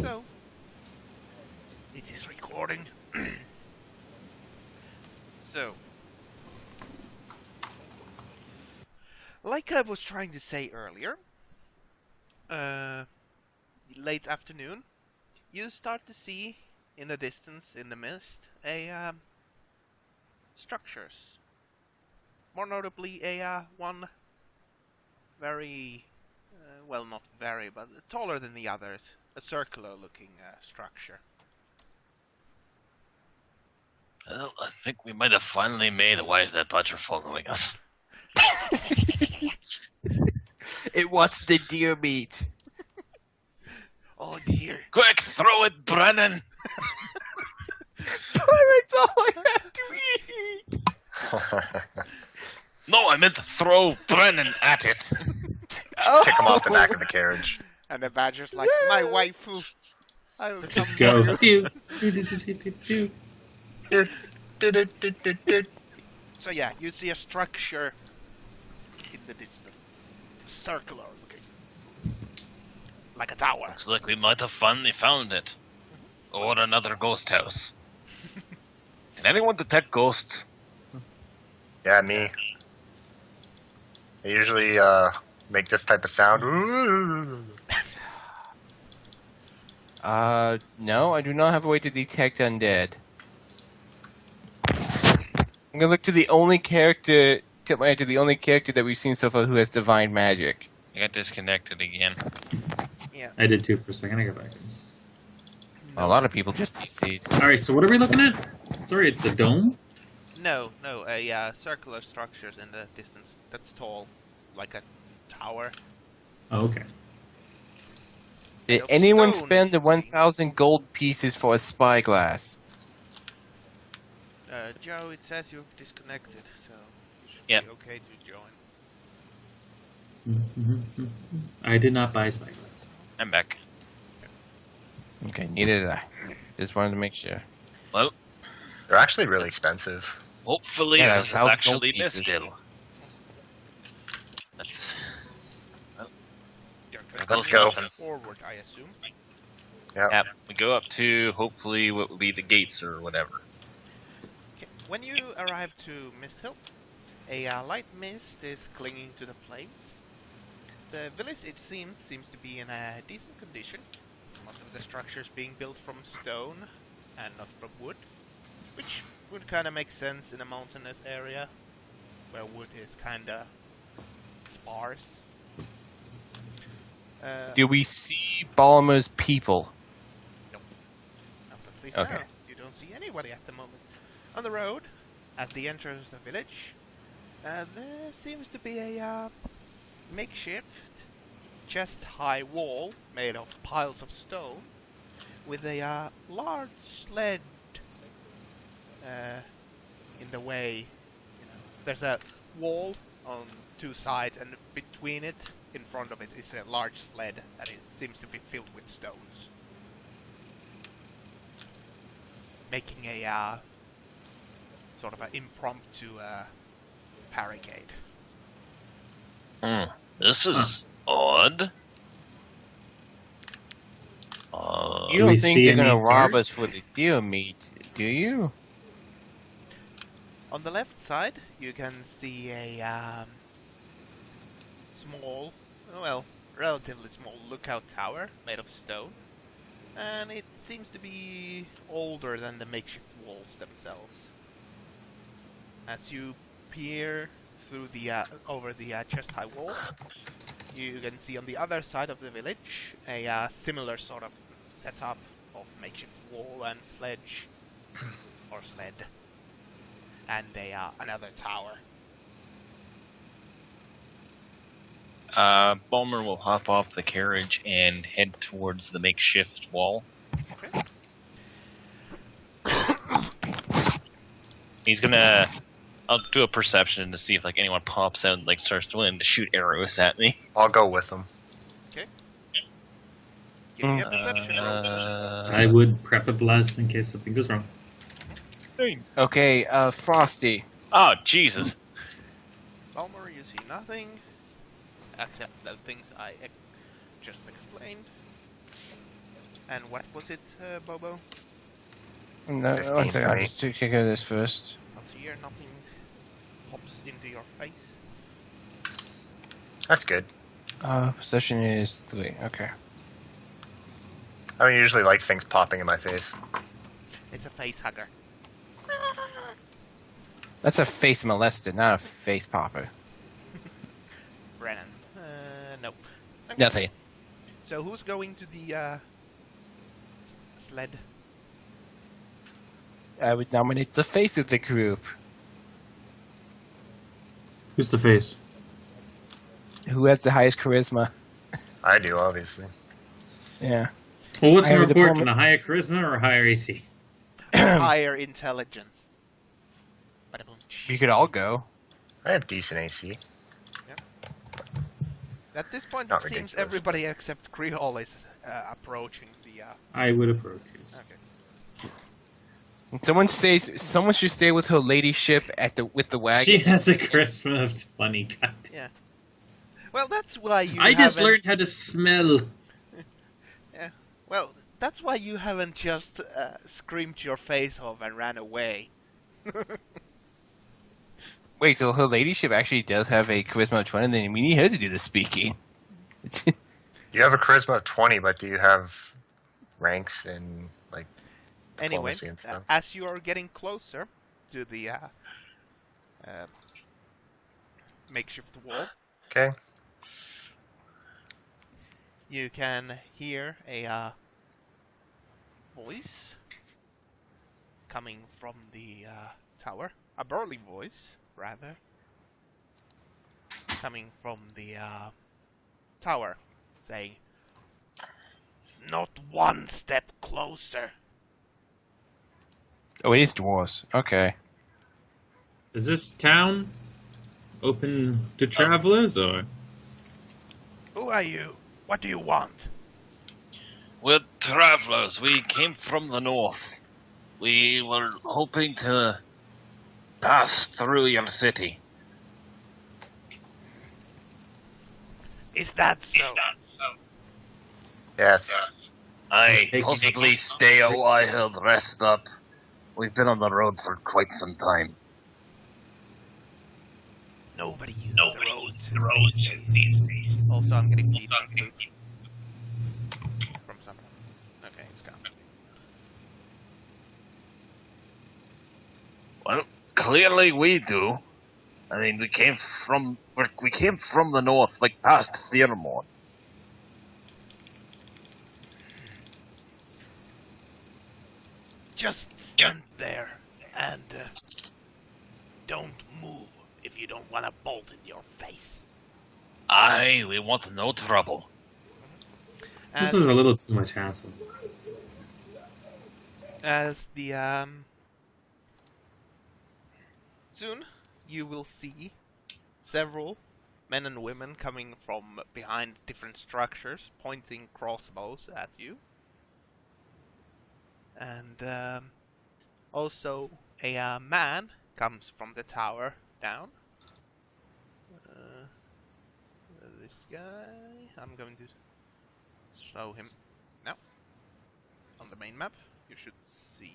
So, it is recording. So, like I was trying to say earlier, late afternoon, you start to see in the distance, in the mist, structures. More notably, one very, well, not very, but taller than the others, a circular-looking structure. Well, I think we might have finally made a why is that badger following us? It wants the deer meat. Oh dear. Quick, throw it, Brennan! That's all I have to eat. No, I meant to throw Brennan at it. Kick him off the back of the carriage. And the badger's like, my waifu. I will Just come go. for you. So yeah, you see a structure in the distance. Circular looking. Like a tower. Looks like we might have finally found it. Or another ghost house. Can anyone detect ghosts? Yeah, me. They usually make this type of sound. No, I do not have a way to detect undead. I'm gonna look to the only character, tip my head to the only character that we've seen so far who has divine magic. I got disconnected again. Yeah. I did too for a second. I got back. A lot of people just DC'd. Alright, so what are we looking at? Sorry, it's a dome? No, circular structures in the distance. That's tall. Like a tower. Oh, okay. Did Of anyone stone. spend the 1,000 gold pieces for a spyglass? Joe, it says you've disconnected, so you should Yep. be okay to join. I did not buy spyglass. I'm back. Okay, neither did I. Just wanted to make sure. Well, They're actually really expensive. hopefully Yeah, this is 1,000 actually gold pieces. Misthill. Let's... You're Let's go. Forward, I assume. Yep. Yeah, we go up to, hopefully, what will be the gates or whatever. Okay. When you arrive to Misthill, a light mist is clinging to the place. The village, it seems to be in a decent condition. Most of the structures being built from stone and not from wood, which would kind of make sense in a mountainous area where wood is kind of sparse. Do we see Balmer's people? Not at least Okay. now. You don't see anybody at the moment. On the road, as they enter the village, there seems to be a makeshift chest-high wall made of piles of stone with a large sled in the way. You know, there's a wall on two sides, and between it, in front of it, is a large sled that seems to be filled with stones, making a sort of an impromptu barricade. This is odd. You Do don't we think see they're gonna any rob guards? us for the deer meat, do you? On the left side, you can see a small, well, relatively small lookout tower made of stone, and it seems to be older than the makeshift walls themselves. As you peer through the over the chest-high wall, you can see on the other side of the village a similar sort of setup of makeshift wall and sledge or sled, and another tower. Balmer will hop off the carriage and head towards the makeshift wall. Okay. He's gonna... I'll do a perception to see if like anyone pops out and like starts willing to shoot arrows at me. I'll go with them. Okay. Give me a perception roll. I would prep a blast in case something goes wrong. Okay, Frosty. Oh, Jesus. Balmer, you see nothing, except the things I just explained. And what was it, Bobo? No, 15, one second. I'll right? just take care of this first. Altair, nothing pops into your face. That's good. Possession is 3. Okay. I don't usually like things popping in my face. It's a face hugger. That's a face molester, not a face popper. Brennan. Nope. Okay. Nothing. So who's going to the sled? I would nominate the face of the group. Who's the face? Who has the highest charisma? I do, obviously. Yeah. Well, what's I have more a important, diploma- a higher charisma or a higher AC? Higher intelligence. Ba-da-boom. We could all go. I have decent AC. At this point, Not it seems ridiculous. everybody except Creole is approaching the. I would approach it. Okay. Someone should stay with her ladyship with the wagon. She has a charisma of 20. God damn. Yeah. Well, that's why you. I just haven't- learned how to smell. Yeah. Well, that's why you haven't just screamed your face off and ran away. Wait, so her ladyship actually does have a charisma of 20, then we need her to do the speaking. You have a charisma of 20, but do you have ranks in, like, Anyway, diplomacy and stuff? as you are getting closer to the makeshift wall, Okay. you can hear a voice coming from the tower. A burly voice, rather. Coming from the tower, saying, "Not one step closer." Oh, it is dwarves. Okay. Is this town open to travelers, or? Who are you? What do you want? We're travelers. We came from the north. We were hoping to pass through your city. Is that so? Yes. I Hey, possibly stay a while, rest up. We've been on the road for quite some time. Nobody uses the roads these days. Also, I'm getting feed from someone. Okay, it's gone. Well, clearly we do. I mean, we came from the north, like past Fearmore. Just stand there and don't move if you don't want a bolt in your face. Aye, we want no trouble. As, This is a little too much hassle. as the soon you will see several men and women coming from behind different structures, pointing crossbows at you. And also a man comes from the tower down. This guy, I'm going to show him now. On the main map, you should see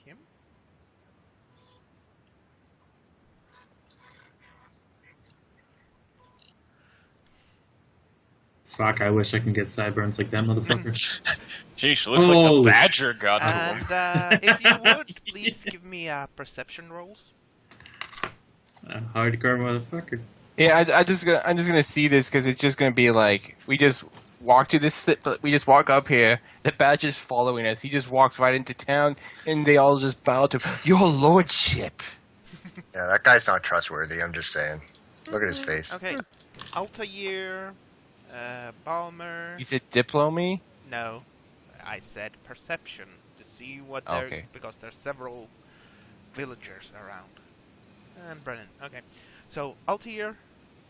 him. Fuck, I wish I could get sideburns like that motherfucker. Jeez, she looks like Holy the badger got to And him. if you would, please give me perception rolls. Hardcore motherfucker. Yeah, I'm just gonna see this because it's just gonna be like we just walk to this. We just walk up here. The badger's following us. He just walks right into town, and they all just bow to your lordship. Yeah, that guy's not trustworthy, I'm just saying. Look at his face. Okay, Altair, Balmer. You said diplomy. No, I said perception to see what they're Okay. because there's several villagers around. And Brennan. Okay, so Altair,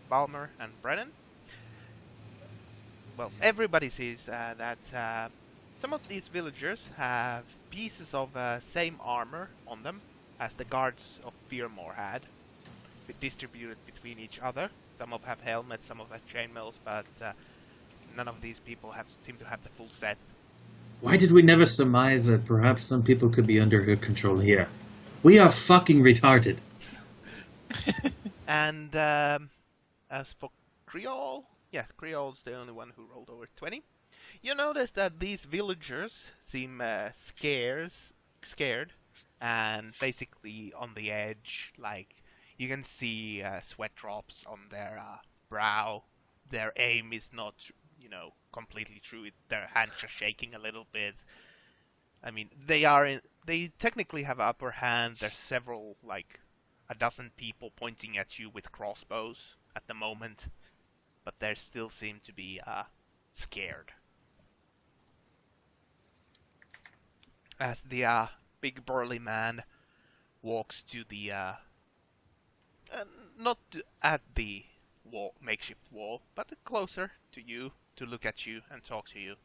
Balmer, and Brennan. Well, everybody sees that some of these villagers have pieces of same armor on them as the guards of Fearmore had, distributed between each other. Some of have helmets, some of have chainmails, but none of these people seem to have the full set. Why did we never surmise that perhaps some people could be under her control here? We are fucking retarded. And as for Creole, yeah, Creole's the only one who rolled over 20. You notice that these villagers seem scared, and basically on the edge. Like you can see sweat drops on their brow. Their aim is not, completely true. Their hands are shaking a little bit. I mean, they technically have upper hand. There's several, like a dozen people pointing at you with crossbows at the moment, but they still seem to be scared. As the big burly man walks to the not at the makeshift wall, but closer to you to look at you and talk to you.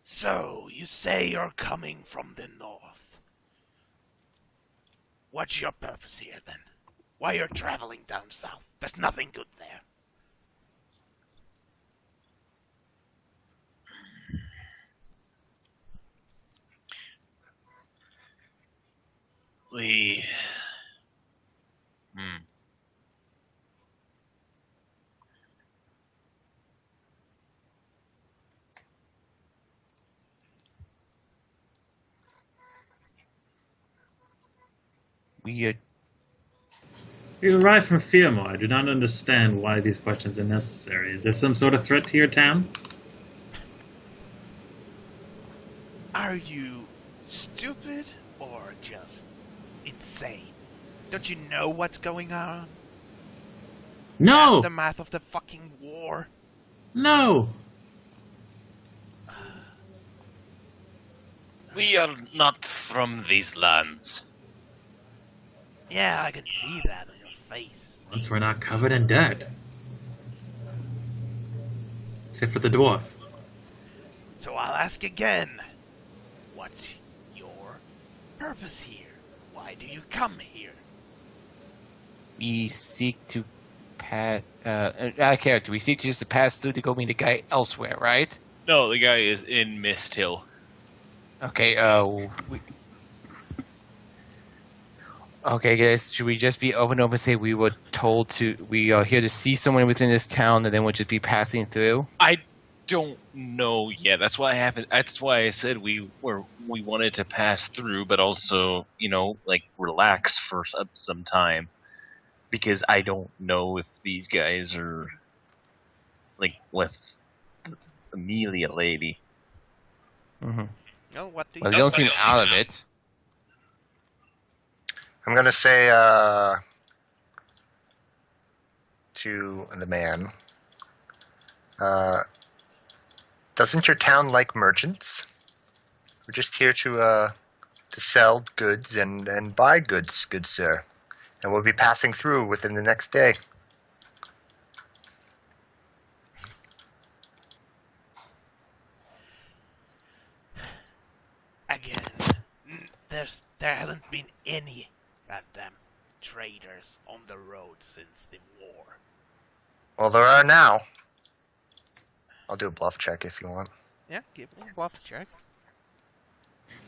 So, you say you're coming from the north. What's your purpose here, then? Why you're traveling down south? There's nothing good there. We... Hmm. We You arrived from Fearmore. I do not understand why these questions are necessary. Is there some sort of threat to your town? Are you stupid or just insane? Don't you know what's going on? No! Aftermath of the fucking war. No! We are not from these lands. Yeah, I can see that on your face. Once we're not covered in dirt. Except for the dwarf. So I'll ask again. What's your purpose here? Why do you come here? we seek to pass. Out of character, we seek just to pass through to go meet a guy elsewhere, right? No, the guy is in Misthill. Okay. Okay, guys. Should we just be open and say we were told we are here to see someone within this town, and then we'll just be passing through? I don't know yet. That's why I said we wanted to pass through, but also, like, relax for some time, because I don't know if these guys are like with the Amelia lady. Mm-hmm. No, what do you Well, they don't seem out of it. I'm gonna say to the man, doesn't your town like merchants? We're just here to sell goods and buy goods, good sir. And we'll be passing through within the next day. Again, there hasn't been any goddamn traders on the road since the war. Well, there are now. I'll do a bluff check if you want. Yeah, give me a bluff check.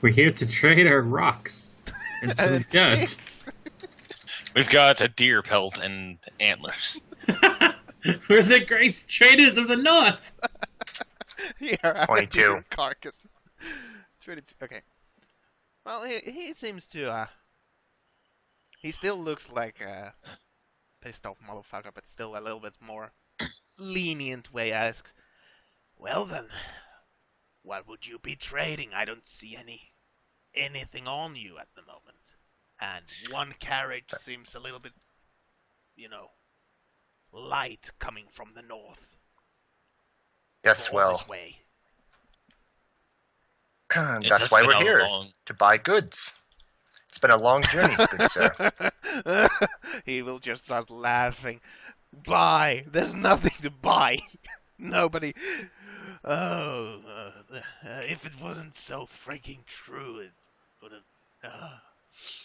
We're here to trade our rocks and some dirt. We've got a deer pelt and antlers. We're the great traders of the north. Yeah, 22. carcass. 22. Okay. Well, he seems to he still looks like a pissed off motherfucker, but still a little bit more lenient way asks, well then, what would you be trading? I don't see anything on you at the moment. And one carriage seems a little bit, light coming from the north. Yes, All well, this way. It that's has why been we're a here, long- to buy goods. It's been a long journey, good sir. He will just start laughing. Buy! There's nothing to buy. Nobody. Oh, if it wasn't so freaking true, it would have.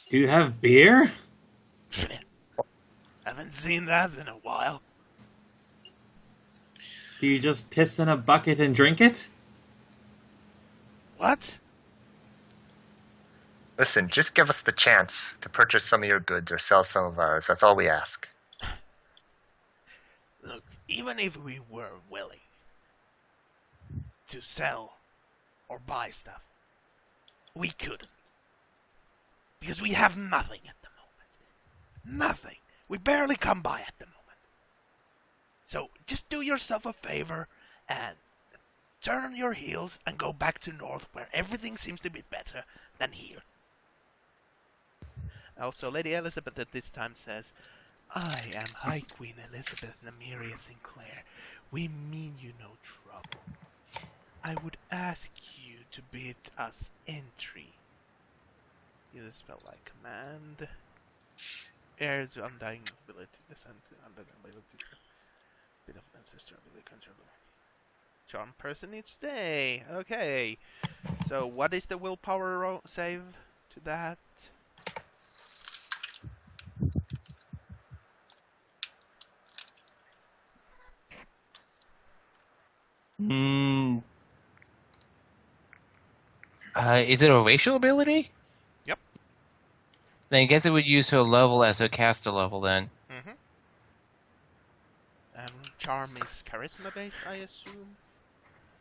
Do you have beer? Haven't seen that in a while. Do you just piss in a bucket and drink it? What? Listen, just give us the chance to purchase some of your goods or sell some of ours. That's all we ask. Look, even if we were willing to sell or buy stuff, we couldn't. Because we have nothing at the moment. Nothing. We barely come by at the moment. So just do yourself a favor and turn on your heels and go back to North where everything seems to be better than here. Also, Lady Elizabeth at this time says, I am High Queen Elizabeth Nymeria Sinclair. We mean you no trouble. I would ask you to bid us entry. Use a spell like command. Heir to undying ability, descend to undying ability. Bit of ancestor ability control. Charm person each day. Okay. So what is the willpower save to that? Is it a racial ability? Yep. Then I guess it would use her level as her caster level then. Mm-hmm. Charm is charisma based, I assume.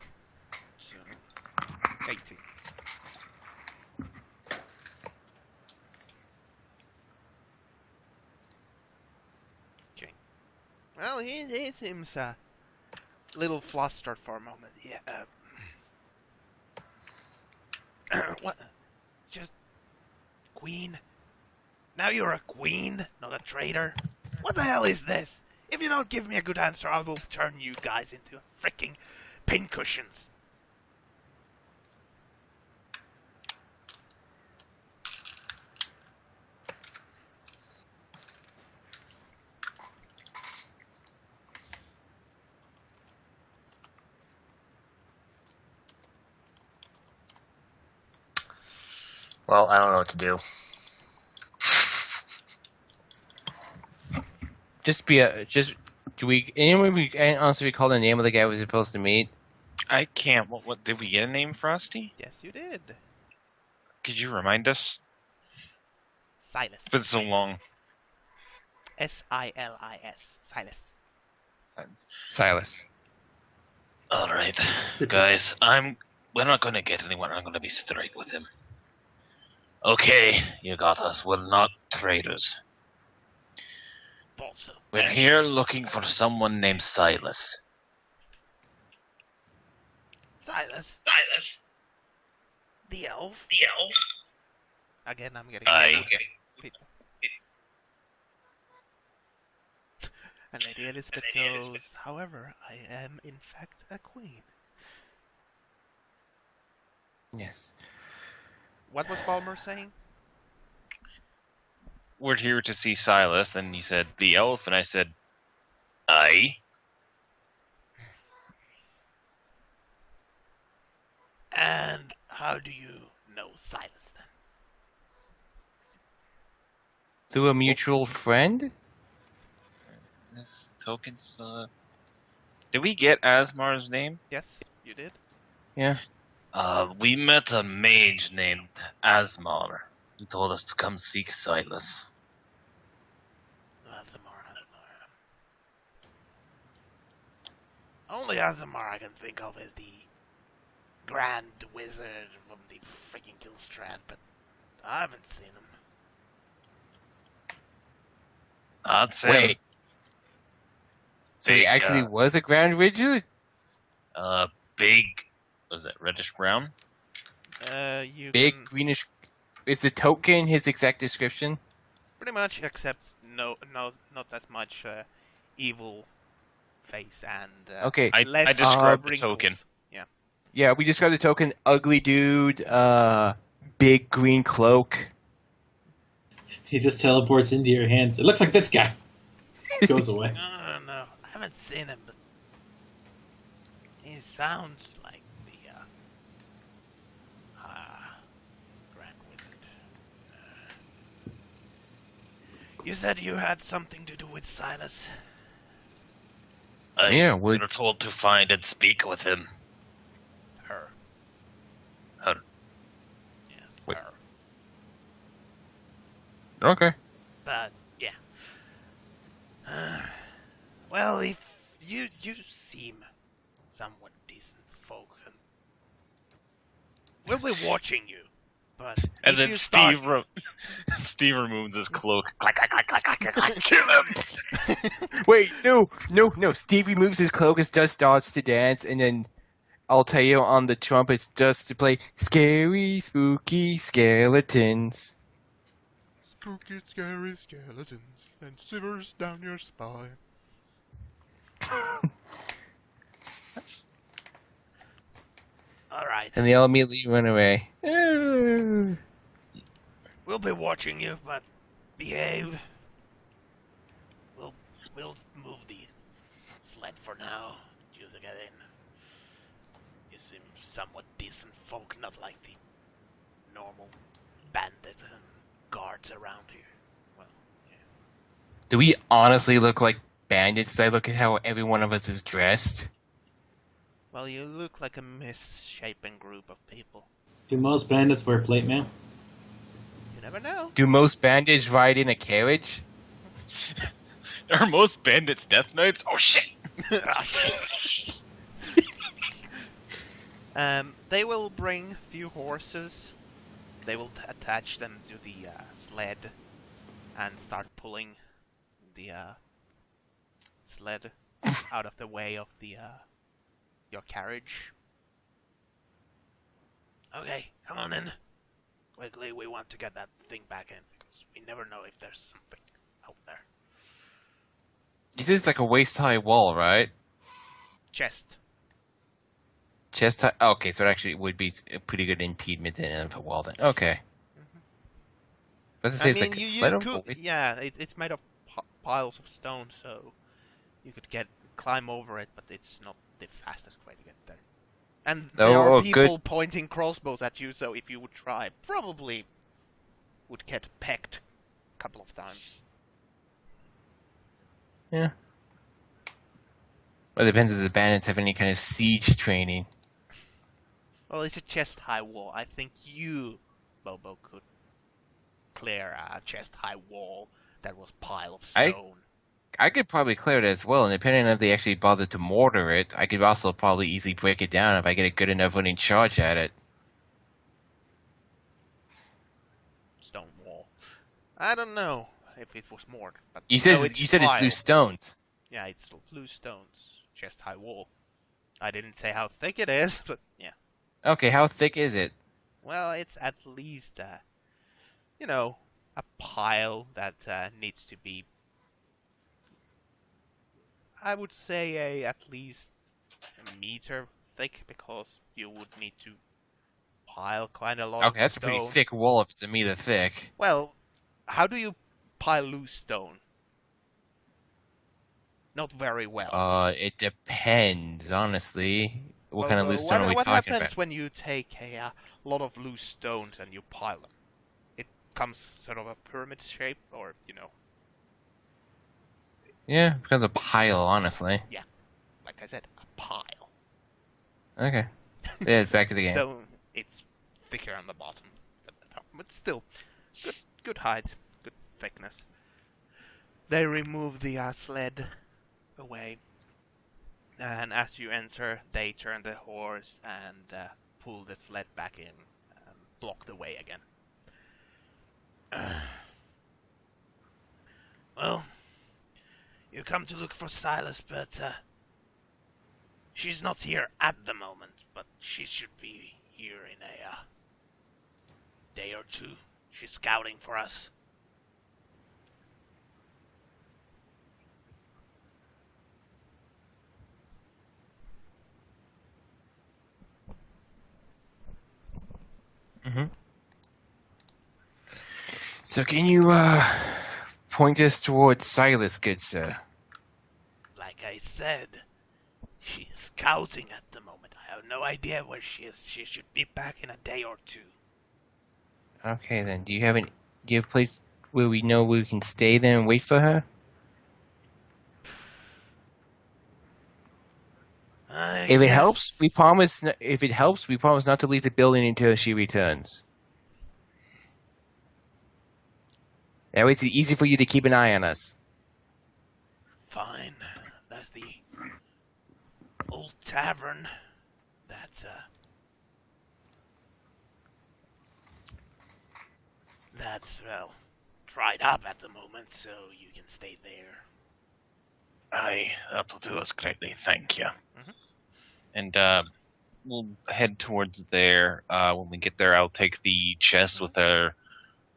So 18. Okay. Well, he seems a little flustered for a moment. Yeah. What? Just queen? Now you're a queen, not a traitor? What the hell is this? If you don't give me a good answer, I will turn you guys into freaking pincushions. Well, I don't know what to do. Do we anyone we honestly recall the name of the guy we were supposed to meet? I can't. What did we get a name, Frosty? Yes, you did. Could you remind us? Silas. It's been so long. S-I-L-I-S. Silas. Silas. All right, Sit guys. We're not gonna get anywhere. I'm gonna be straight with him. Okay, you got us. We're not traitors. Also. We're here looking for someone named Silas. Silas. The elf. Again, I'm getting people. And Lady Elizabeth goes, however, I am in fact a queen. Yes. What was Balmer saying? We're here to see Silas, and you said the elf, and I said, aye. And how do you know Silas then? Through a mutual friend? This token's, Did we get Asmar's name? Yes, you did. Yeah. We met a mage named Asmar. He told us to come seek Silas. Only Azamar I can think of is the Grand Wizard from the freaking Gilstrand, but I haven't seen him. That's him. Wait. So he Big, actually was a Grand Wizard? Big, was it reddish brown? You Big, can greenish... Is the token his exact description? pretty much, except not as much evil face and Okay. I less described the wrinkles. token. Yeah, we just got the token. Ugly dude, big green cloak. He just teleports into your hands. It looks like this guy. Goes away. No, I haven't seen him, but he sounds like the Grand Wizard. You said you had something to do with Silas. Yeah, we were told to find and speak with him. Her. Her. Okay. But yeah. Well, if you seem somewhat decent folk, and we'll be watching you. But And if then you start, Steve removes his cloak. Clack, clack, clack, clack, clack, clack, kill him! Wait, no. Steve removes his cloak and just starts to dance, and then I'll tell you on the trumpets just to play scary, spooky skeletons. spooky, scary skeletons and shivers down your spine. All right, And they all immediately run away. we'll be watching you, but behave. We'll move the sled for now. You to get in. You seem somewhat decent folk, not like the normal bandit and guards around here. Well, yeah. Do we honestly look like bandits? I look at how every one of us is dressed. Well, you look like a misshapen group of people. Do most bandits wear plate mail? You never know. Do most bandits ride in a carriage? Are most bandits death knights? Oh shit! Ah, shit. They will bring few horses. They will attach them to the sled and start pulling the sled out of the way of the your carriage. Okay, come on in. Quickly, we want to get that thing back in because we never know if there's something out there. You said it's like a waist-high wall, right? Chest. Chest high? Okay, so it actually would be a pretty good impediment then of a wall then. Okay. Let's say it's like a sled over a waist. yeah, it's made of piles of stone, so you could climb over it, but it's not the fastest way to get there. And there are people pointing crossbows at you, so if you would try, probably would get pecked a couple of times. Yeah. Well, it depends if the bandits have any kind of siege training. Well, it's a chest-high wall. I think you, Bobo, could clear a chest-high wall that was pile of stone. I could probably clear it as well, and depending on if they actually bother to mortar it, I could also probably easily break it down if I get a good enough running charge at it. Stone wall. I don't know if it was mortar, but You said no, it's loose stones. Yeah, it's loose stones. Chest-high wall. I didn't say how thick it is, but yeah. Okay, how thick is it? Well, it's at least, you know, a pile that needs to be, I would say, at least a meter thick, because you would need to pile quite a lot of Okay, that's a pretty stone. thick wall if it's a meter thick. Well, how do you pile loose stone? Not very well. It depends, honestly. What kind of loose stone are we what talking happens about? when you take a lot of loose stones and you pile them? It comes sort of a pyramid shape, or, you know. Yeah, it becomes a pile, honestly. Like I said, a pile. Okay. Yeah, back to the game. So it's thicker on the bottom than the top, but still, good height, good thickness. They remove the sled away, and as you enter, they turn the horse and pull the sled back in, and block the way again. Well, you come to look for Silas, but she's not here at the moment, but she should be here in a day or two. She's scouting for us. Mm-hmm. So can you, point us towards Silas, good sir? Like I said, she is scouting at the moment. I have no idea where she is. She should be back in a day or two. Okay, then. Do you have a place where we know we can stay there and wait for her? If it helps, we promise. If it helps, we promise not to leave the building until she returns. That way it's easy for you to keep an eye on us. Fine. That's the old tavern. That's well dried up at the moment, so you can stay there. Aye, that'll do us greatly, thank you. Mhm. And we'll head towards there. When we get there, I'll take the chest with our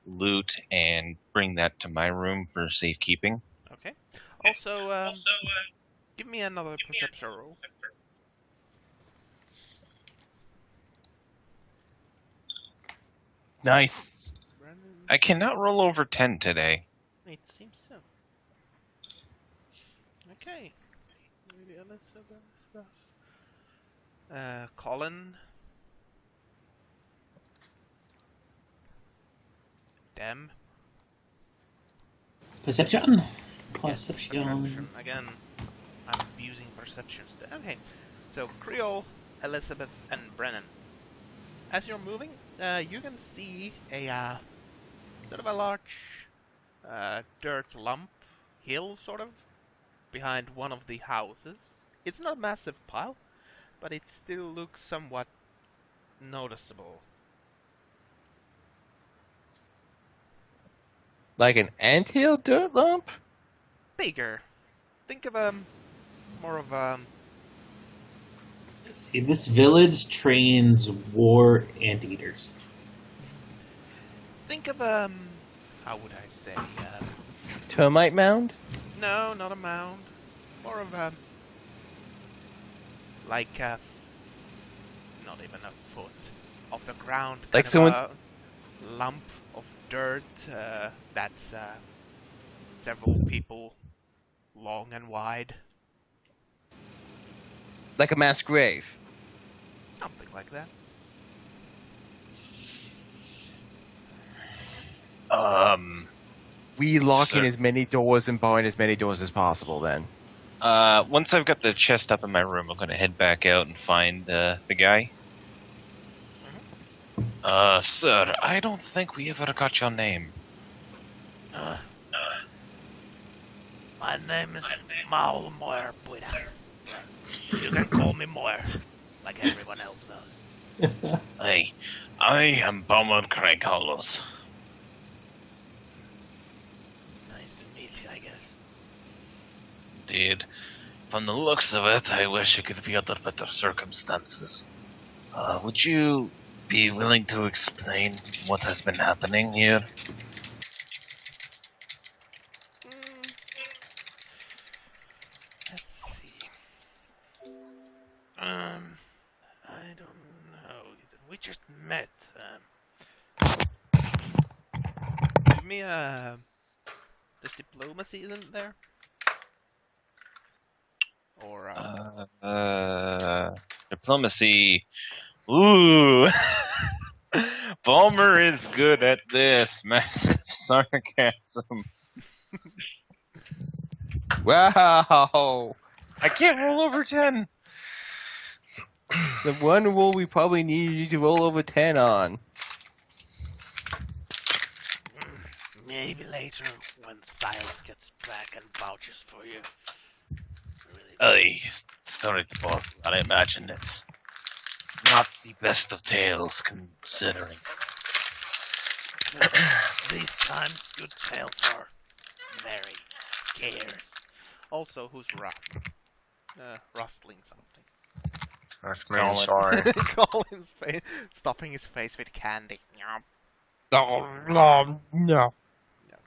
loot and bring that to my room for safekeeping. Okay. Also, give me another perception roll. Nice. Brandon. I cannot roll over 10 today. It seems so. Okay. Maybe Elizabeth. Colin. Dem. Perception. Perception. Again, I'm using perceptions. Okay. So, Creole, Elizabeth, and Brennan. As you're moving, you can see a sort of a large dirt lump hill, sort of, behind one of the houses. It's not a massive pile, but it still looks somewhat noticeable. Like an anthill dirt lump? Bigger. Think of more of See, this village trains war anteaters. think of how would I say? Termite mound? No, not a mound. More of like not even a foot off the ground. Like kind of someone's- a lump of dirt that's several people long and wide. Like a mass grave. Something like that. We lock in Sir. as many doors and bar in as many doors as possible then. Once I've got the chest up in my room, I'm gonna head back out and find the guy. Sir, I don't think we ever got your name. My name is Maul Moyer Buida. You can call me Moyer, like everyone else does. I am Bowman Craig Hollows. Nice to meet you, I guess. Indeed. From the looks of it, I wish it could be under better circumstances. Would you be willing to explain what has been happening here? Let's see. I don't know. We just met. Give me this diplomacy, isn't there? Or Diplomacy. Ooh! Balmer is good at this. Massive sarcasm. Wow! I can't roll over 10. The one roll we probably needed you to roll over 10 on. maybe later when Silas gets back and vouches for you. Really. Aye, sorry to bother. I imagine it's not the best of tales, considering. These times, good tales are merry, scarce. Also, who's rustling something? That's me, Colin. sorry. Colin's face, stopping his face with candy. Yum. Oh, no, no. Yes.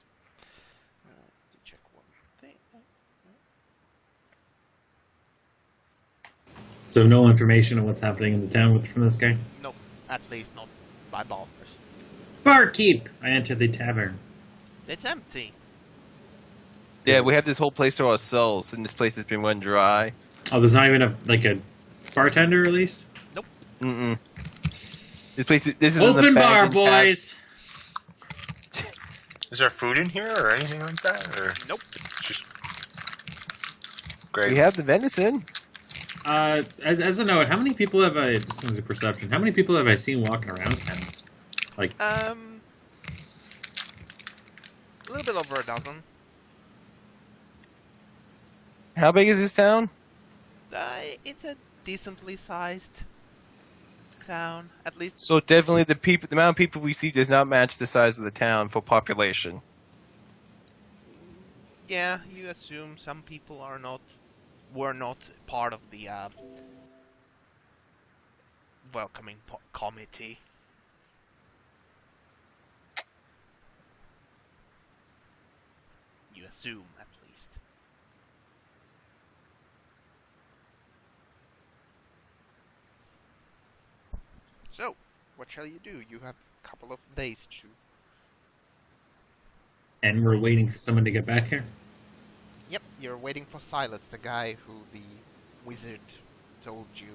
To check one thing. So no information on what's happening in the town from this guy? Nope, at least not by ballers. Barkeep! I enter the tavern. It's empty. Yeah, we have this whole place to ourselves, and this place has been run dry. Oh, there's not even a bartender at least? Mm-mm. This place, this is Open an bar, abandoned tavern. boys! Is there food in here or anything like that? Or Nope. just great. We have the venison. As a note, how many people have I, just as a perception, how many people have I seen walking around town? A little bit over a dozen. How big is this town? It's a decently sized town, at least. So definitely the amount of people we see does not match the size of the town for population. Yeah, you assume some people were not part of the welcoming committee. You assume, at least. So, what shall you do? You have a couple of days to. And we're waiting for someone to get back here. Yep, you're waiting for Silas, the guy who the wizard told you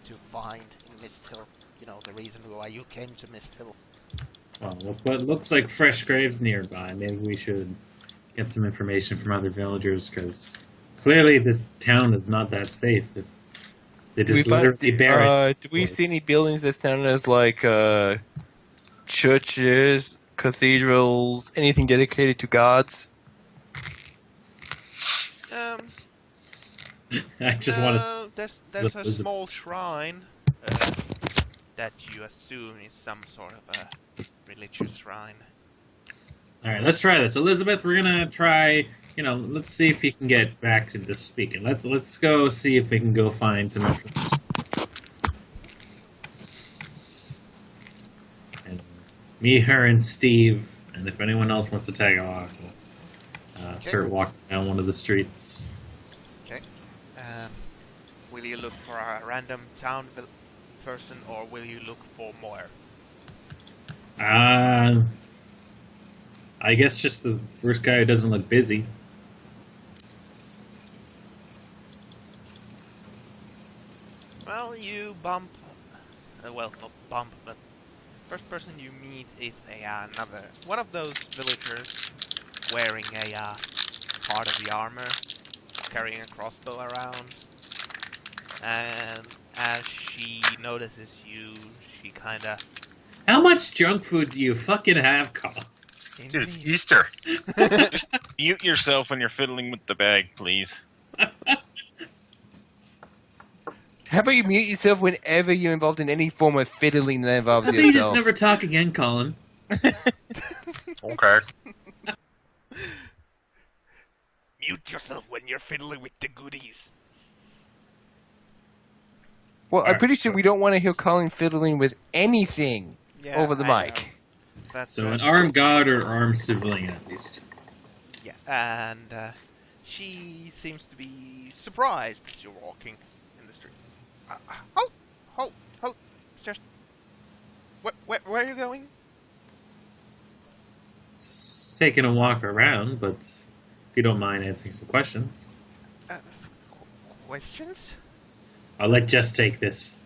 to find in Misthill. You know, the reason why you came to Misthill. Well, what looks like fresh graves nearby. Maybe we should get some information from other villagers, because clearly this town is not that safe. If they just literally bury it. Do we see any buildings that's known as like churches, cathedrals, anything dedicated to gods? I just want to. There's a small shrine that you assume is some sort of a religious shrine. All right, let's try this, Elizabeth. We're gonna try. Let's see if you can get back into speaking. Let's go see if we can go find some information. And me, her, and Steve, and if anyone else wants to tag along, we'll start walking down one of the streets. Okay. Will you look for a random town person, or will you look for more? I guess just the first guy who doesn't look busy. Well, you bump. Well, not bump, but first person you meet is another one of those villagers wearing a part of the armor, carrying a crossbow around. And as she notices you, she kinda... How much junk food do you fucking have, Carl? Dude, it's Easter. Mute yourself when you're fiddling with the bag, please. How about you mute yourself whenever you're involved in any form of fiddling that involves How about you just yourself? never talk again, Colin? Okay. Mute yourself when you're fiddling with the goodies. Well, I'm pretty sure we don't want to hear Colin fiddling with anything Yeah, over the I mic. know. That's So an armed god or armed civilian, at least. Yeah, and she seems to be surprised that you're walking in the street. Hold, just... Where are you going? Just taking a walk around, but if you don't mind answering some questions, Questions? I'll let Jess take this.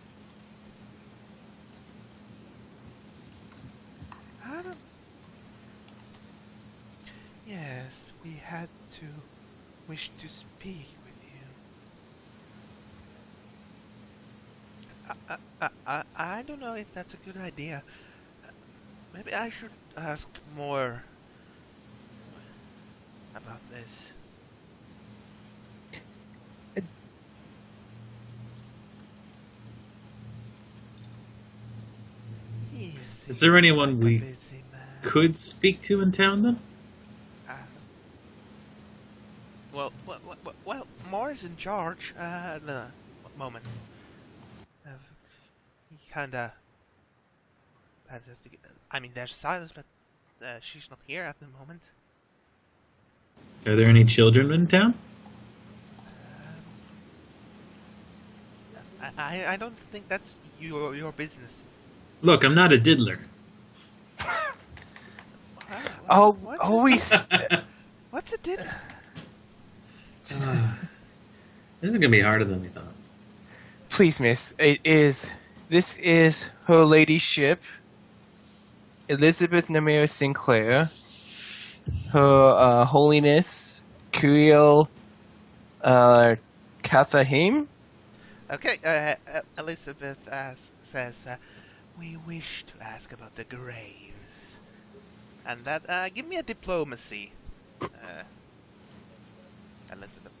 Yes, we had to wish to speak with you. I don't know if that's a good idea. Maybe I should ask more about this. Is there anyone we Busy man. could speak to in town, then? Well, Moore's in charge. No, moment. He kinda... I mean, there's Silas, but she's not here at the moment. Are there any children in town? I don't think that's your business. Look, I'm not a diddler. Always. What's a did? This is gonna be harder than we thought. Please, miss. This is her ladyship, Elizabeth Namir Sinclair. Her Holiness, Kirill Kathahim. Okay, Elizabeth says, we wish to ask about the graves. And that, give me a diplomacy, Elizabeth.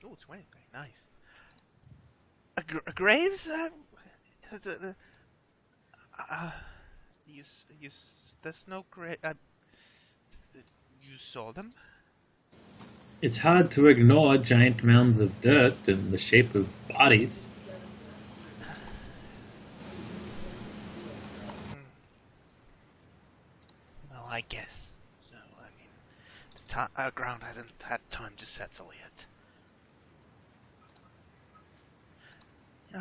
Oh, 20, nice. Graves? The, you, there's no grave. You saw them? It's hard to ignore giant mounds of dirt in the shape of bodies. Well, I guess. So, I mean, our ground hasn't had time to settle yet.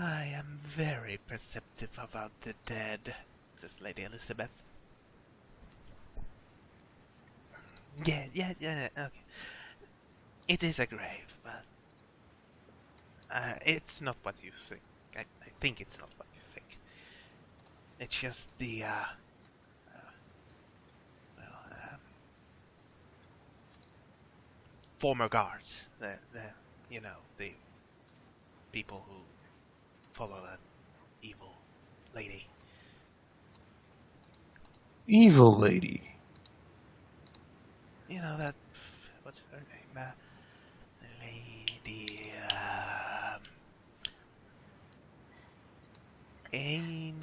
I am very perceptive about the dead, says Lady Elizabeth. Yeah, okay. It is a grave, but it's not what you think. I think it's not what you think. It's just the, former guards. The people who follow that evil lady. Evil lady. You know that, what's her name? Lady, Amy,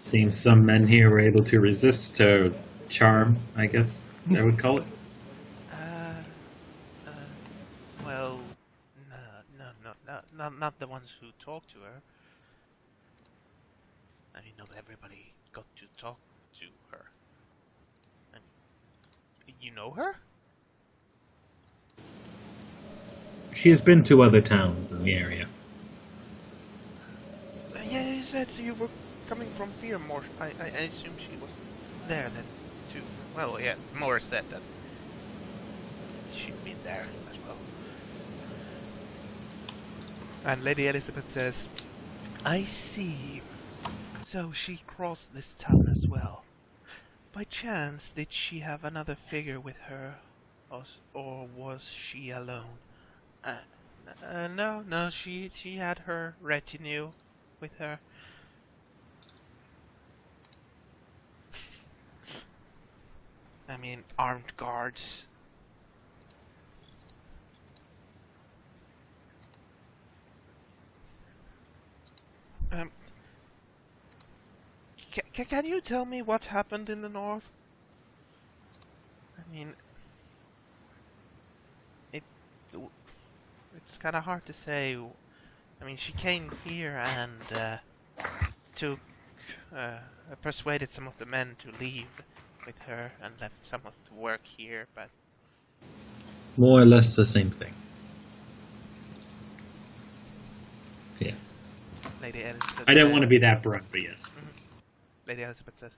Seems some men here were able to resist her charm, I guess I would call it. well, no, not the ones who talked to her. I mean, not everybody got to talk to her. I mean, you know her? She's been to other towns in the area. Yeah, you said you were coming from Fearmore. I assume she was there then, too. Well, yeah, Morris said that she'd been there as well. And Lady Elizabeth says, I see. So she crossed this town as well. By chance, did she have another figure with her? Or was she alone? No, she had her retinue with her. I mean, armed guards. Can you tell me what happened in the north? I mean, it's kind of hard to say. I mean, she came here and took, persuaded some of the men to leave with her and left some of the work here, but More or less the same thing. Yes. Lady Elizabeth I didn't said- want to be that blunt, but yes. Lady Elizabeth says,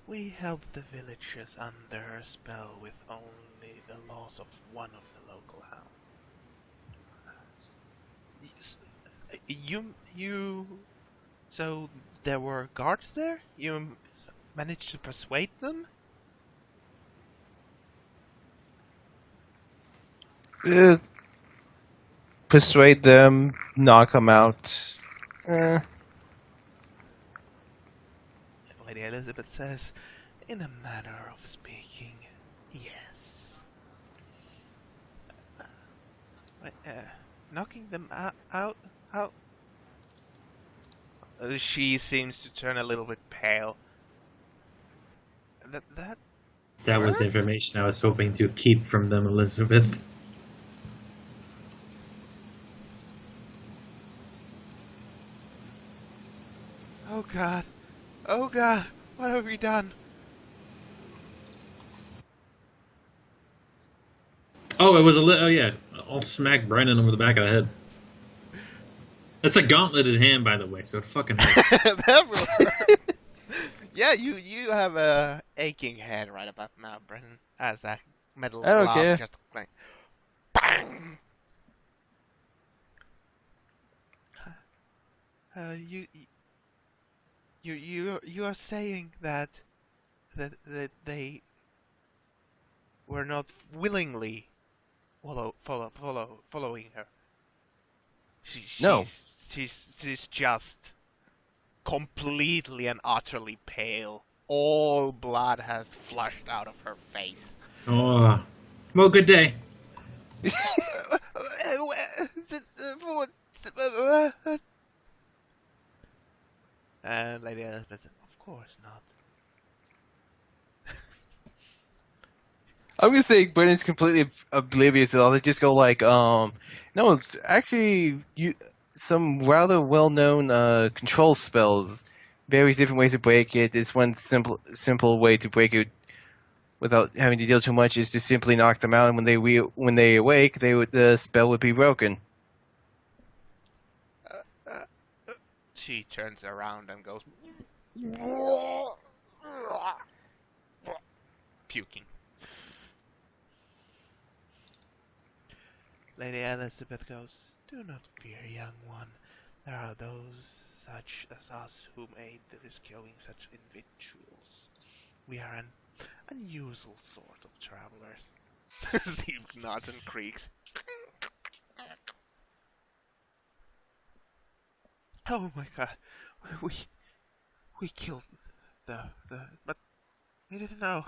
we held the villagers under her spell with only the loss of one of the local hounds. So there were guards there? You managed to persuade them? Persuade them, knock them out. Lady Elizabeth says, in a manner of speaking, yes. Knocking them out? She seems to turn a little bit pale. That was What? information I was hoping to keep from them, Elizabeth. Oh god, what have we done? Oh, it was oh yeah, I'll smack Brennan over the back of the head. That's a gauntleted hand, by the way, so it fucking hurt. That will hurt. Yeah, you have a aching head right about now, Brennan, as that metal I don't glove care. just like bang. You are saying that they were not willingly following her. No. She's just completely and utterly pale. All blood has flushed out of her face. Oh, well, good day. And Lady Elizabeth said, of course not. I'm gonna say Brennan's completely oblivious to all. They just go like, no, it's actually some rather well-known control spells, various different ways to break it. This one simple way to break it without having to deal too much is to simply knock them out, and when they awake, the spell would be broken. She turns around and goes puking. Lady Elizabeth goes, do not fear, young one. There are those such as us who made the risk killing such individuals. We are an unusual sort of travelers. Steve nods and creaks. Oh my god, we killed but we didn't know.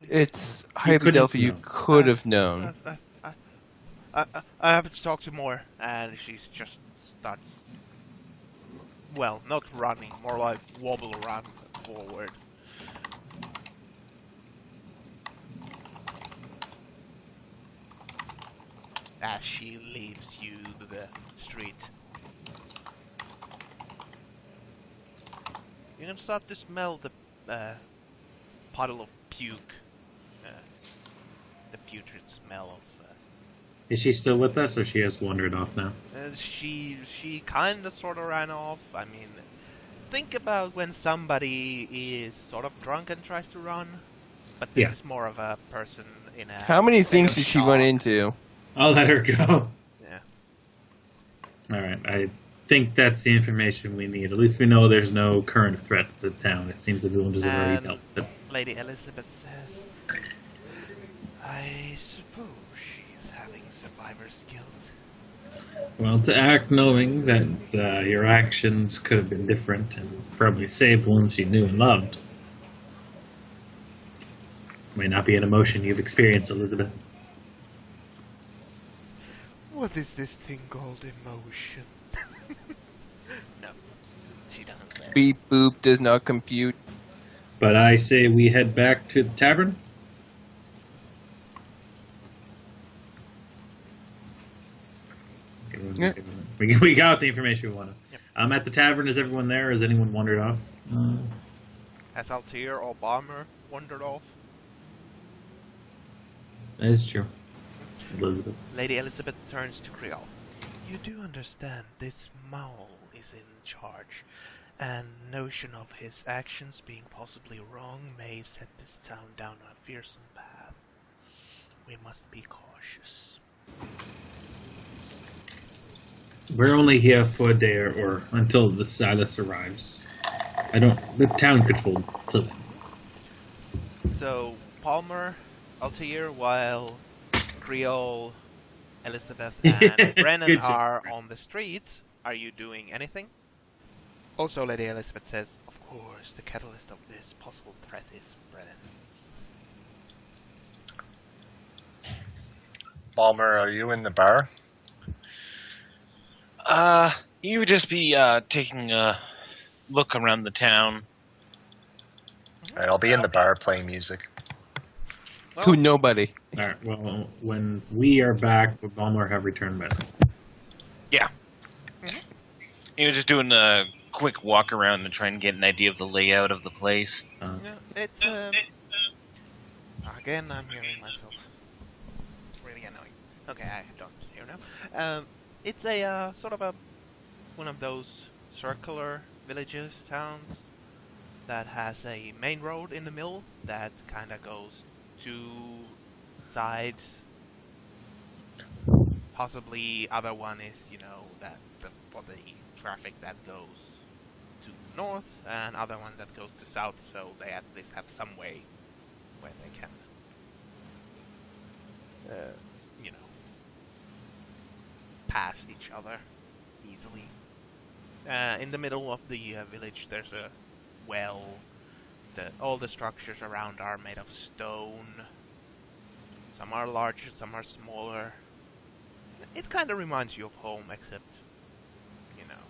It's You highly couldn't doubtful you know. could have known. I have to talk to more, and she's just starts. Well, not running, more like wobble run forward. As she leaves you the street. You can start to smell the puddle of puke. The putrid smell of. Is she still with us, or she has wandered off now? She kinda sorta ran off. I mean, think about when somebody is sort of drunk and tries to run, but this Yeah. is more of a person in a. How many state things of did she run shock. into? I'll let her go. Yeah. Alright, I think that's the information we need. At least we know there's no current threat to the town. It seems the villagers have already And dealt with it. Lady Elizabeth says, I suppose she is having survivor's guilt. Well, to act knowing that your actions could have been different and probably saved ones you knew and loved may not be an emotion you've experienced, Elizabeth. What is this thing called emotion? No, she doesn't say. Beep boop does not compute. But I say we head back to the tavern. Yeah. We got the information we wanted. Yep. At the tavern, is everyone there? Has anyone wandered off? Has Altair or Bomber wandered off? That is true. Elizabeth. Lady Elizabeth turns to Creole. You do understand this Maul is in charge, and notion of his actions being possibly wrong may set this town down a fearsome path. We must be cautious. We're only here for a day or until the Silas arrives. The town could hold till then. So, Palmer, Altair, while Creole, Elizabeth, and Brennan Good job. are on the streets, are you doing anything? Also, Lady Elizabeth says, of course, the catalyst of this possible threat is Brennan. Balmer, are you in the bar? You would just be taking a look around the town. Alright, I'll be in the bar playing music. Well, To nobody. Alright, well, when we are back, Balmor have returned back. You're just doing a quick walk around and trying to get an idea of the layout of the place. yeah, it's again, I'm hearing myself. It's really annoying. Okay, I don't hear now. It's a sort of one of those circular villages, towns that has a main road in the middle that kind of goes two sides. Possibly other one is, that for the traffic that goes to north, and other one that goes to south, so they at least have some way where they can, pass each other easily. In the middle of the village, there's a well. All the structures around are made of stone. Some are larger, some are smaller. It kind of reminds you of home, except, you know,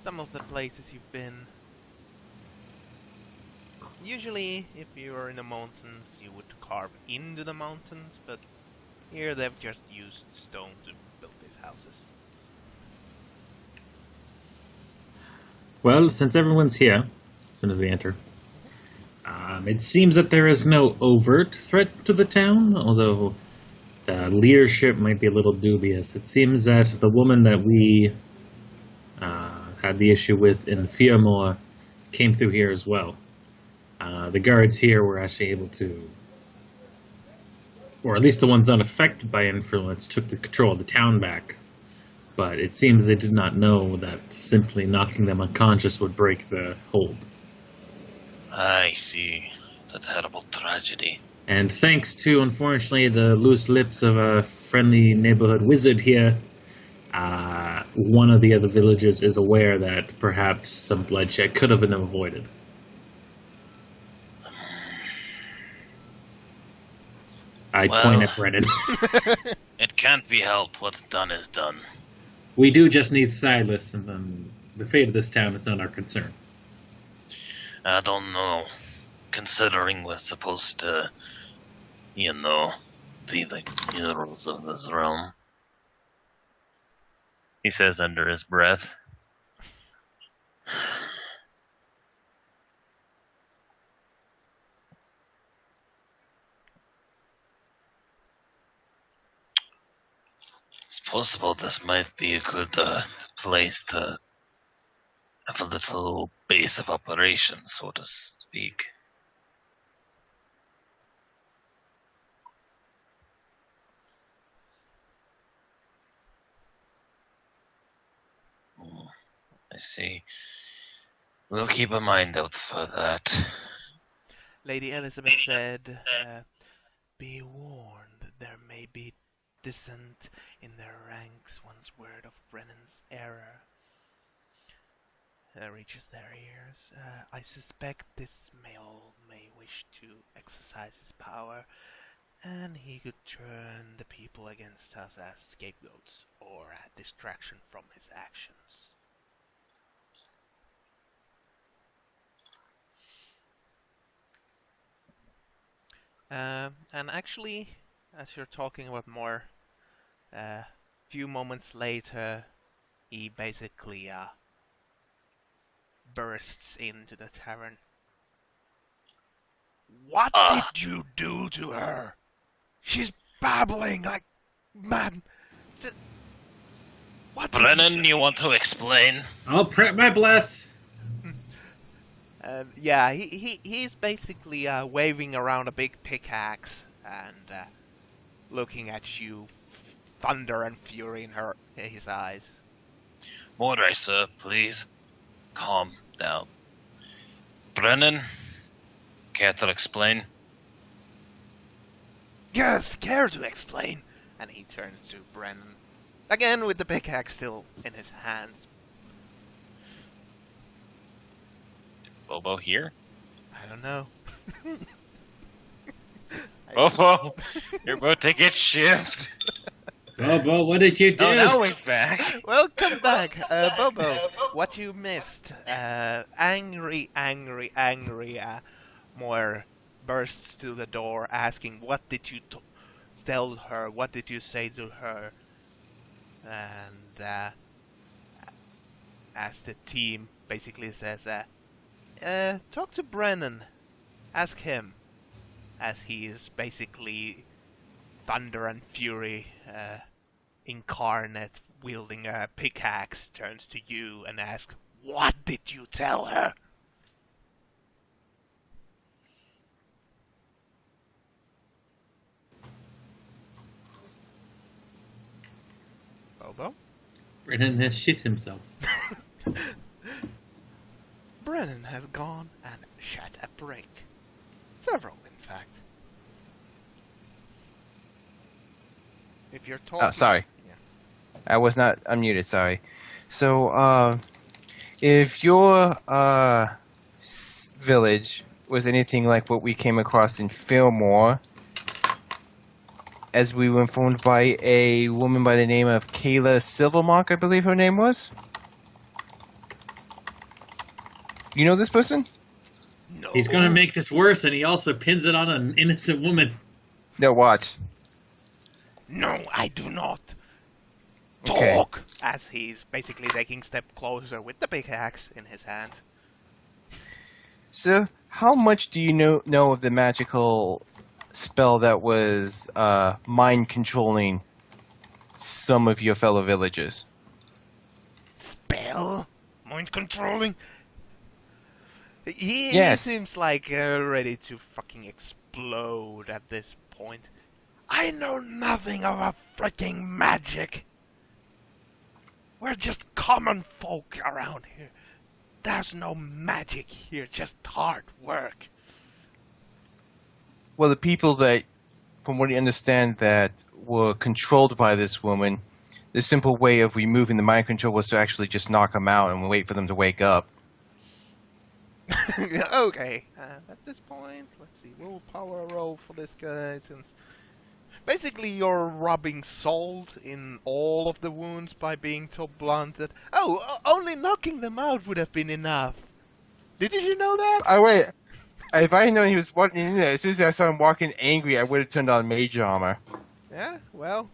some of the places you've been. Usually, if you are in the mountains, you would carve into the mountains, but here they've just used stone to build these houses. Well, since everyone's here, as soon as we enter, it seems that there is no overt threat to the town, although the leadership might be a little dubious. It seems that the woman that we had the issue with in Fearmore came through here as well. The guards here were actually able to, or at least the ones unaffected by influence, took the control of the town back. But it seems they did not know that simply knocking them unconscious would break the hold. I see. A terrible tragedy. And thanks to, unfortunately, the loose lips of a friendly neighborhood wizard here, one of the other villagers is aware that perhaps some bloodshed could have been avoided. I point at Brennan. It can't be helped. What's done is done. We do just need Silas, and then the fate of this town is not our concern. I don't know. Considering we're supposed to, be the heroes of this realm. He says under his breath. It's possible this might be a good place to have a little base of operations, so to speak. I see. We'll keep a mind out for that. Lady Elizabeth said, "Be warned, there may be dissent in their ranks once word of Brennan's error reaches their ears. I suspect this male may wish to exercise his power, and he could turn the people against us as scapegoats or a distraction from his actions." And actually, as you're talking about more, few moments later, he basically bursts into the tavern. "What did you do to her? She's babbling like mad. What did Brennan, you want to explain? I'll prep my bless. Yeah, he's basically waving around a big pickaxe and looking at you, thunder and fury in his eyes. Mordray, sir, please. Calm down. Brennan, care to explain? "Yes, care to explain?" And he turns to Brennan, again with the pickaxe still in his hands. Bobo here? "I don't know." Bobo, you're about to get shifted. Bobo, what did you do? Oh, now he's back. Welcome back, Bobo. What you missed? Angry, Moore bursts to the door, asking, "What did you tell her? What did you say to her?" And as the team basically says, "Talk to Brennan. Ask him." As he is basically thunder and fury incarnate, wielding a pickaxe, turns to you and asks, "What did you tell her?" Bobo? Brennan has shit himself. Brennan has gone and shot a break. Several, in fact. If you're talking... Oh, sorry. Yeah. I was not unmuted, sorry. So, if your village was anything like what we came across in Fillmore, as we were informed by a woman by the name of Kayla Silvermark, I believe her name was. You know this person? No. He's gonna make this worse, and he also pins it on an innocent woman. No, watch. No, I do not. Okay. Talk! As he's basically taking a step closer with the pickaxe in his hand. So, how much do you know of the magical spell that was mind controlling some of your fellow villagers? Spell? Mind controlling? He Yes. seems like ready to fucking explode at this point. I know nothing of a freaking magic. We're just common folk around here. There's no magic here, just hard work. Well, the people that, from what you understand, that were controlled by this woman, the simple way of removing the mind control was to actually just knock them out and wait for them to wake up. Okay, at this point, let's see, willpower roll for this guy, since basically you're rubbing salt in all of the wounds by being so blunt that, only knocking them out would have been enough. Did you know that? Oh, wait. If I had known he was walking in there, as soon as I saw him walking angry, I would have turned on mage armor. Yeah, well...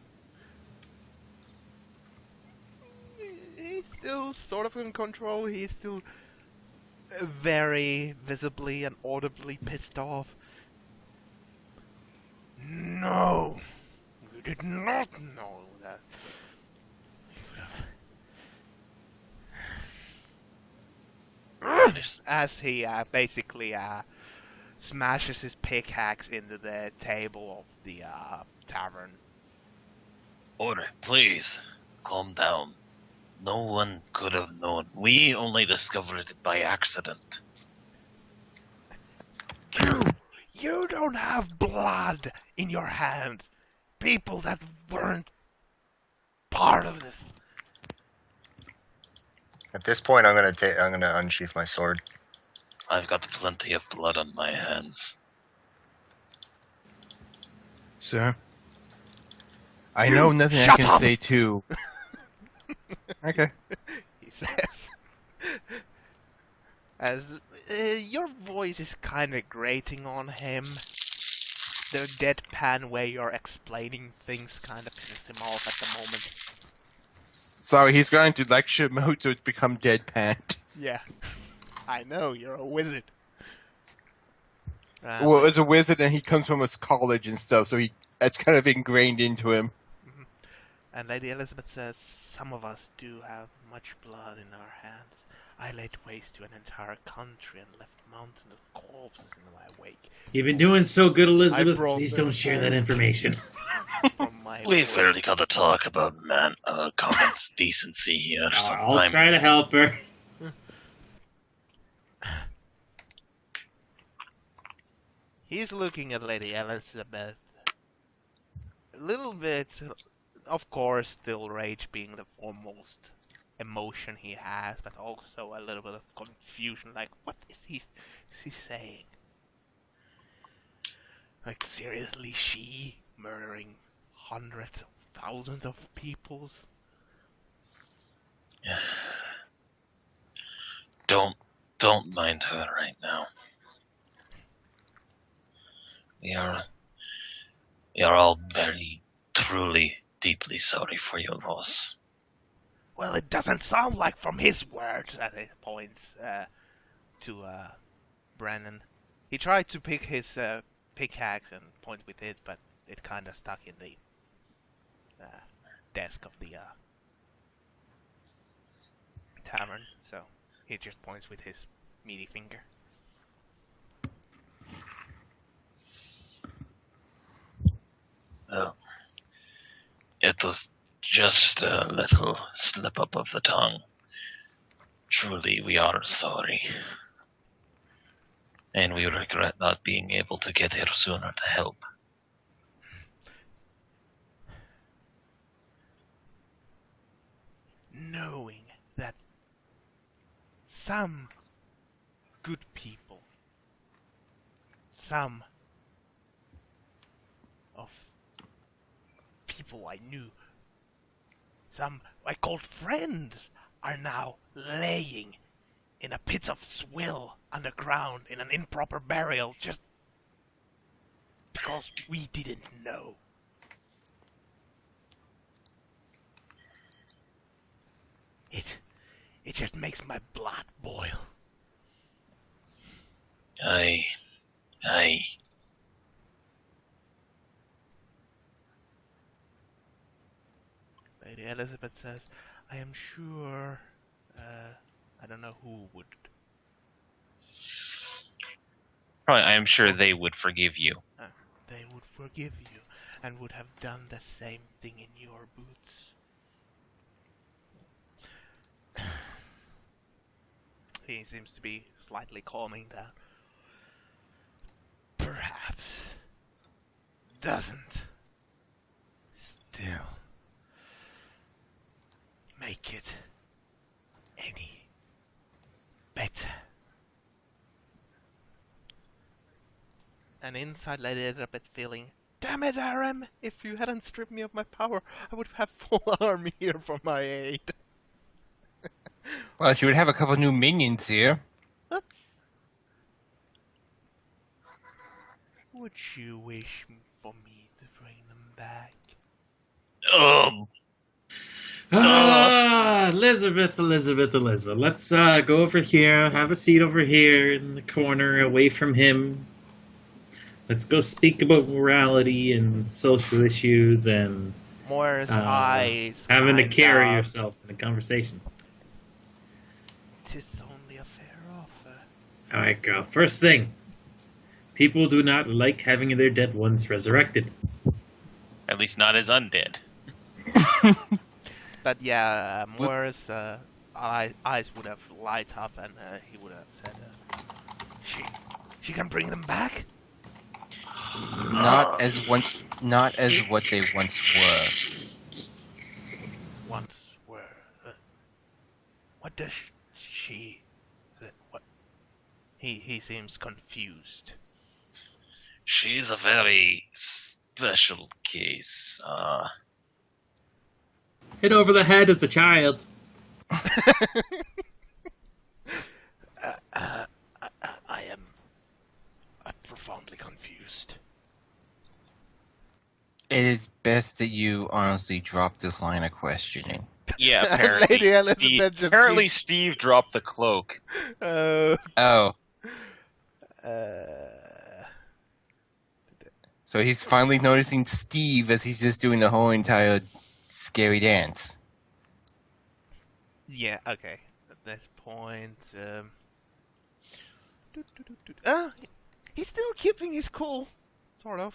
He's still sort of in control, he's still very visibly and audibly pissed off. No! You did not know that. As he basically smashes his pickaxe into the table of the tavern. Order, please. Calm down. No one could have known. We only discovered it by accident. You don't have blood in your hands. People that weren't part of this. At this point, I'm gonna unsheath my sword. I've got plenty of blood on my hands. Sir? I know nothing I shut can up! say to... Okay. He says. As your voice is kind of grating on him. The deadpan way you're explaining things kind of pisses him off at the moment. Sorry, he's going to lecture mode to become deadpan. Yeah. I know, you're a wizard. Well, as a wizard, and he comes from his college and stuff, so that's kind of ingrained into him. And Lady Elizabeth says, some of us do have much blood in our hands. I laid waste to an entire country and left mountains of corpses in my wake. You've been doing so good, Elizabeth. brought Please them don't share that information. From my We've wake. barely got to talk about common decency here. I'll Sometime. try to help her. He's looking at Lady Elizabeth. A little bit, of course, still rage being the foremost emotion he has, but also a little bit of confusion, like, what is he saying? Like, seriously, she murdering hundreds of thousands of people? Yeah. Don't mind her right now. We are all very, truly, deeply sorry for your loss. Well, it doesn't sound like from his words, as he points to Brennan. He tried to pick his pickaxe and point with it, but it kind of stuck in the desk of the tavern, so he just points with his meaty finger. Oh. It was just a little slip up of the tongue. Truly, we are sorry. And we regret not being able to get here sooner to help. knowing that some good people, some of people I knew, some I called friends, are now laying in a pit of swill underground in an improper burial just because we didn't know. It just makes my blood boil. I. Lady Elizabeth says, I am sure, I don't know who would. Probably, I am sure they would forgive you. They would forgive you and would have done the same thing in your boots. He seems to be slightly calming down. Perhaps doesn't still make it any better. And inside Lady Elizabeth feeling, damn it, Aram! If you hadn't stripped me of my power, I would have full army here for my aid. Well, she would have a couple new minions here. Oops. Would you wish for me to bring them back? Elizabeth. Let's go over here, have a seat over here in the corner, away from him. Let's go speak about morality and social issues and Moore's eyes. having to kind carry of- yourself in a conversation. 'Tis only a fair offer. Alright, girl. First thing. People do not like having their dead ones resurrected. At least not as undead. But yeah, Moore's eyes would have light up, and he would have said, "She can bring them back." Not as what they once were. Once were. What does she? What? He seems confused. She's a very special case. Hit over the head as a child. I am profoundly confused. It is best that you honestly drop this line of questioning. Yeah, apparently. Lady Elizabeth Steve, just apparently keeps- Steve dropped the cloak. Oh, so he's finally noticing Steve as he's just doing the whole entire scary dance. Yeah. Okay. At this point, he's still keeping his cool, sort of.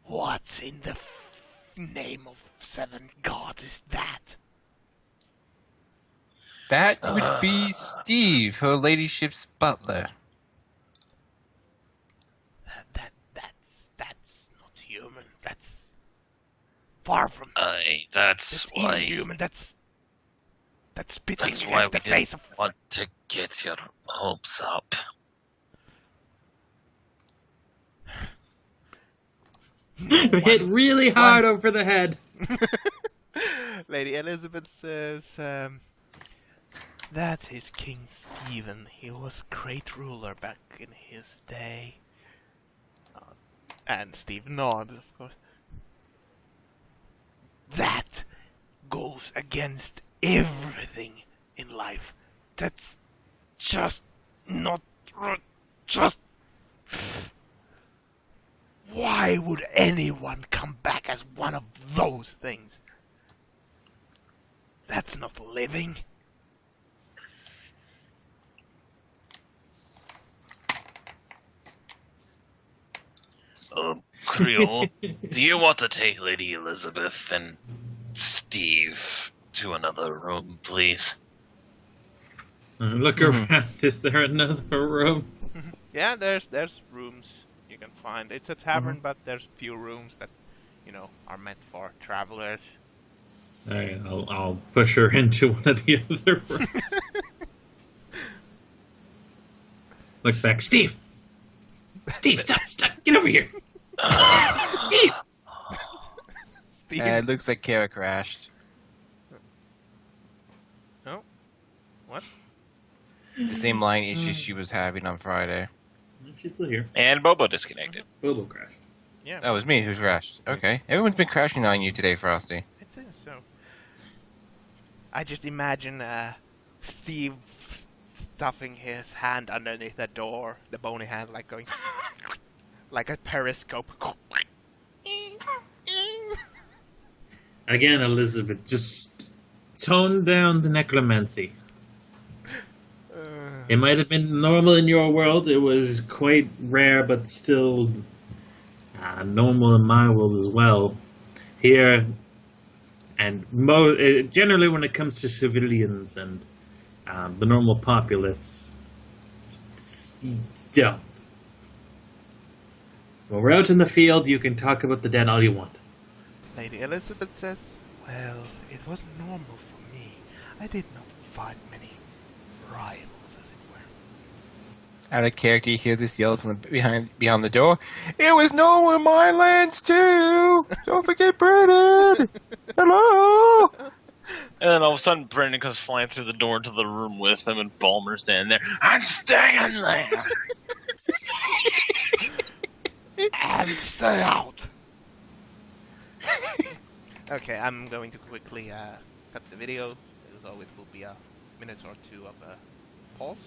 What in the name of 7 gods is that? That would be Steve, her ladyship's butler. That's not human. That's far from. That's why. Inhuman. That's spitting That's why against we the face of. didn't want to get your hopes up. Hit really hard over the head. Lady Elizabeth says, that is King Stephen. He was great ruler back in his day. And Steve nods, of course. That goes against everything in life. That's just not just. Why would anyone come back as one of those things? That's not living. Creole, do you want to take Lady Elizabeth and Steve to another room, please? Look around. Is there another room? Yeah, there's rooms you can find. It's a tavern, but there's few rooms that are meant for travelers. Alright, I'll push her into one of the other rooms. Look back, Steve! Steve, stop! Get over here! Steve! Steve, It looks like Kara crashed. oh, what? The same line issues she was having on Friday. She's still here. And Bobo disconnected. Bobo crashed. Yeah, That was me who's crashed. Okay. Everyone's been crashing on you today, Frosty. it is so. I just imagine Steve stuffing his hand underneath the door, the bony hand, like going like a periscope. Again, Elizabeth, just tone down the necromancy. It might have been normal in your world. It was quite rare, but still normal in my world as well. Here, and generally when it comes to civilians and the normal populace, don't. When we're out in the field, you can talk about the dead all you want. Lady Elizabeth says, well, it was normal for me. I did not fight many rivals, as it were. Out of character, you hear this yell from behind the door. It was normal in my lands too! Don't forget Brennan! Hello! And then all of a sudden, Brendan comes flying through the door into the room with him, and Balmer's standing there. I'm staying there! And stay out! Okay, I'm going to quickly cut the video. As always, will be a minute or two of a pause.